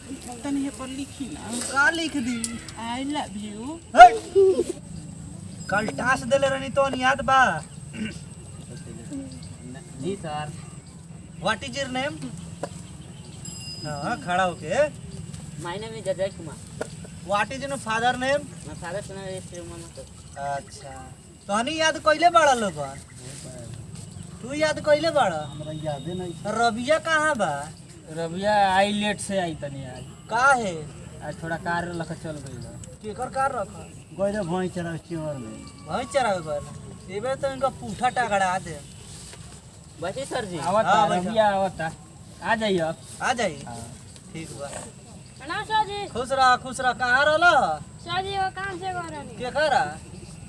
तनी हे पर लिखी ना। का लिख दी? I love you. कल टास्क देले रहनी तो याद बा? जी sir. What is your name? हाँ खड़ा होके। My name is Ajay Kumar. What is your father name? मैं फादर सुना श्री मोहम्मद। अच्छा तहनी याद कइले बाड़ा लोग? तू याद कइले बाड़ा? हमरा यादे नहीं। रबिया कहाँ बा? रबिया आई लेट से आई तनी आज। का है? आज थोड़ा कार लख चल गई। केकर कार रखा? गइले भैंस चरा चिवर में। भैंस चरावे गइल। एबे तो इनका पूठा टगड़ा दे। बची सर जी। हाँ, आवता बैठो। रबिया आवता। आ जाइए आप। आ जाई। हाँ। ठीक बा। प्रणाम सर जी। खुश रह। कहाँ रहला? सर जी वो काम से कर रहे केकरा?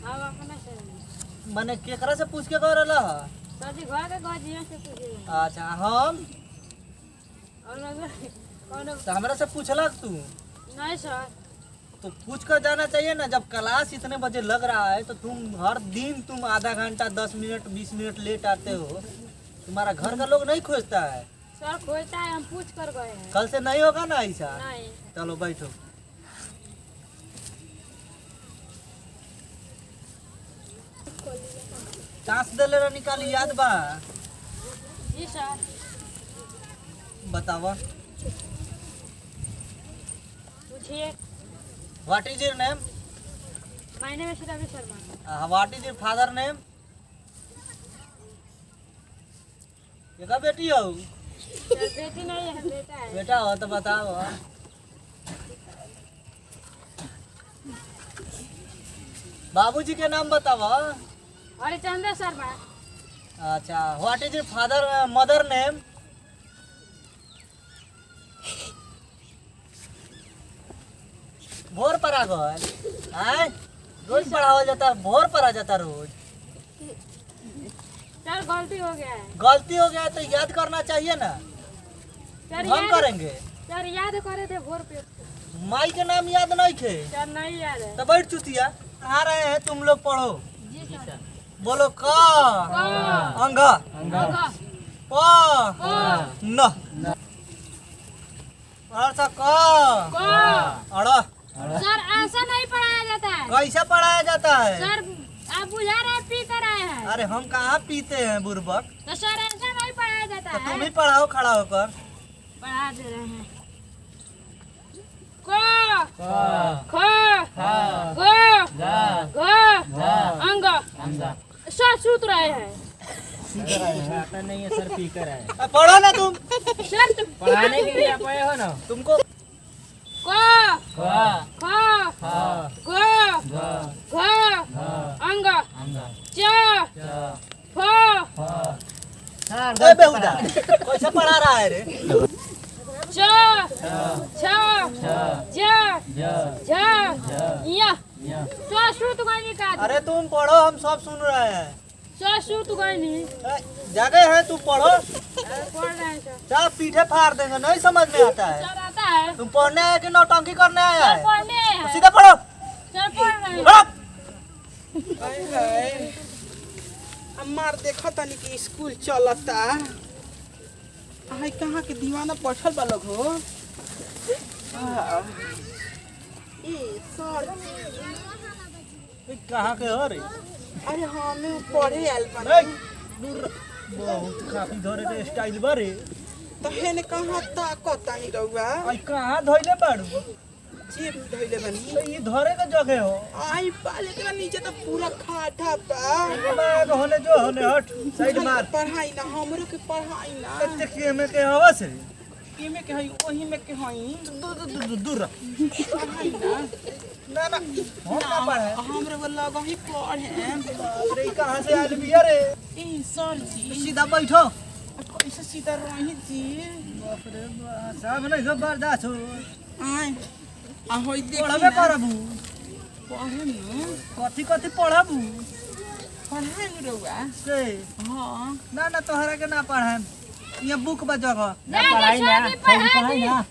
हम अपना सर मने केकरा से पूछ के कर रहला? सर जी घर के गार्जियन से पूछे अच्छा हम और अगर कौन तो हमरा से पूछलक तू? नहीं सर। तो पूछ कर जाना चाहिए ना। जब क्लास इतने बजे लग रहा है तो तुम हर दिन तुम आधा घंटा 10 मिनट 20 मिनट लेट आते हो। तुम्हारा घर का लोग नहीं खोजता है? सर खोजता है हम पूछ कर गए हैं। कल से नहीं होगा ना ऐसा? नहीं। चलो बैठो। टास्क देले रह निकाली याद बा? जी सर। बतावा। पूछिए। What is your name? My name is Ravi Sharma. What is your father name? का बेटी हो? सर बेटी नहीं है बेटा है। बेटा हो तो बताओ। बाबूजी के नाम बतावा। हरिचंद्र शर्मा। अच्छा what is your father mother name? भोर पर आ गए आए रोज पढ़ावा जाता है। भोर पर आ जाता रोज। सर गलती हो गया है। गलती हो गया तो याद करना चाहिए ना। सर हम याद करेंगे। सर याद करे थे भोर पे। माई के नाम याद नहीं थे सर नहीं याद है। तो बैठ चुतिया। आ रहे हैं तुम लोग पढ़ो। जी सर। बोलो का अंग अंगा। प न अर्थ क अड़। सर ऐसा नहीं पढ़ाया जाता है। कैसे पढ़ाया जाता है? सर आप बुझा रहे हैं पी कर आए हैं। अरे हम कहाँ पीते हैं बुर्बक? तो सर ऐसा नहीं पढ़ाया जाता तो है। तुम ही पढ़ाओ खड़ा होकर। पढ़ा दे रहे हैं। क ख ग अंग। सर सूत रहे हैं। आता नहीं है सर, पी कर आए। पढ़ो ना तुम। सर पढ़ाने के लिए आप आए हो ना। तुमको क ख ग घ अंग च फ ए बेहुदा कैसे पढ़ा रहा है रे? च छ ज झ य सर सूत गई का। अरे तुम पढ़ो हम सब सुन रहे हैं। सर सूत गई जगह है तू पढ़ो। पढ़ रहे हैं सर। चाहे पीठे फाड़ देंगे। नहीं समझ में आता है। सर आता है। तुम पढ़ने आए कि नौटंकी करने आया सर है? पढ़ने हैं। सीधा पढ़ो। सर पढ़ रहे हैं। पढ़ो। हमार देखो तनी कि स्कूल चलता। आई कहाँ के दीवाना बैठल बा लोग हो। ए सर कहाँ के हो रे? अरे हमें पढ़े आयल ए, बानी। दूर बहुत काफी धरे के स्टाइल बारे। तो हेने कहाँ ताकत नहीं रहुआ। आई कहाँ धइले बाड़ू? जेब धइले बानी। तो ये धरे के जगह हो। आई पाले के नीचे तो पूरा खाटा बा। बैग होने जो होने हट साइड मार। पढ़ाई ना हमरो के पढ़ाई ना। देखिए में के हवा से एमे के हई ओही में के हई। दूर पढ़ाई ना। ना हम ना पढ़े। हमरे वो लगा ही पढ़े। अरे कहाँ से आयल बिया रे? ए सर जी सीधा बैठो। कैसे सीधा रही जी। बाप रे बाप सब नहीं सब बर्दाश्त हो। आई आ होई देखी पढ़बे ना। करबू। पढ़े न कथी कथी पढ़बू? पढ़ाई रहुआ। से हाँ ना ना तोहरा के ना पढ़ाए। ये बुक बा जगह। पढ़ाई ना पढ़ाई ना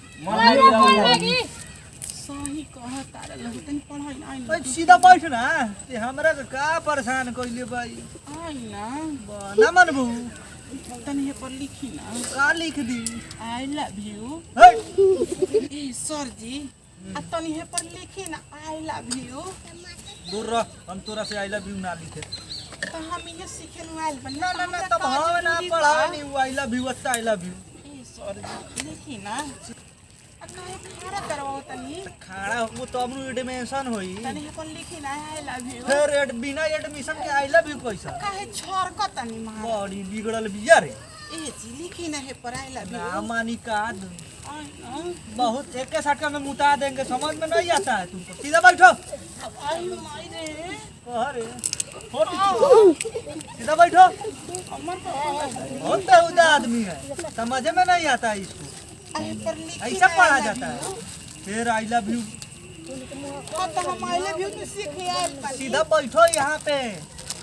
सही कह तारे लग तनी पढ़ाई ना आई ओए सीधा बैठ ना। ते हमरा के का परेशान कइले भाई? आई ना। ना मनबू तनी हे पर लिखी ना। का लिख दी? I love you. हे ए सर जी आ तनी हे पर लिखी ना आई लव यू। दूर रह, हम तोरा से आई लव यू ना लिखे। तो हम ये सीखे नु आइल बन ना ना ना, तब हम ना पढ़ा नहीं आई लव यू अच्छा आई लव यू। ए सर जी लिखी ना आ काहे खड़ा करवाओ तनी खाड़ा हो तो हमनु एडमिशन होई। तनी हे पर लिखी ना आई लव यू। फिर बिना एडमिशन के आई लव यू कैसा? काहे छोड़ क तनी मार बड़ी बिगड़ल बिया रे। ए जी लिखी ना हे पर आई लव यू। ना मानी का आई ना बहुत एक के झटका में मुता देंगे, समझ में नहीं आता है तुमको। सीधा बैठो। आई माई रे अरे सीधा बैठो। अमर तो बहुत बेहुदा आदमी है, समझ में नहीं आता है इसको। आई पर लिखी ऐसा ना, पढ़ा I love जाता you। है। फिर आई लव यू हाँ तो हम आई लव यू तो सीख आए बनी। सीधा बैठो यहाँ पे।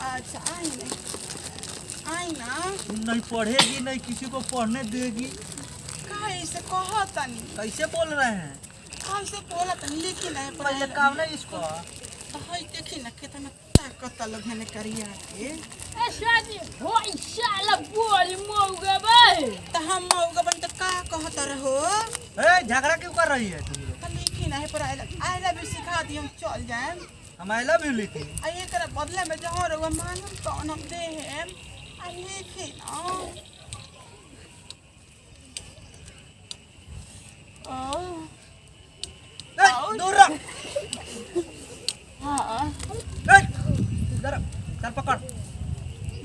अच्छा आई ना आई ना तुम नहीं पढ़ेगी, नहीं किसी को पढ़ने देगी। काहे से कहो तनी कैसे बोल रहे हैं? कैसे बोला तनी लिखी ना पर पहले काम नहीं इसको। हाय देखी ना कितना ताकत लोग है करिया के। ए शादी होई शाला बोल मौगा बे। तो हम मौगा बन तो का कहत रहो ए झगड़ा क्यों कर रही है तुम लोग? तो लिखी ना पर आई लव यू सिखा दी हम चल जाए। हम आई लव यू लिखी। आ ये कर बदले में जहाँ रहो मांगम तो हम दे हम आ लिखी ना ए, दूर रह। हाँ ए, इधर आ, चल पकड़।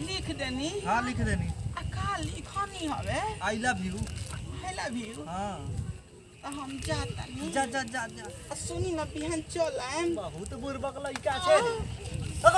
लिख देनी हाँ लिख देनी। आ का लिखनी हवे आई love you. I love you. हाँ तो हम जाता नहीं जा जा जा जा। आ सुनी ना बिहान चल आएम। बहुत बुरबक लड़का छे। आ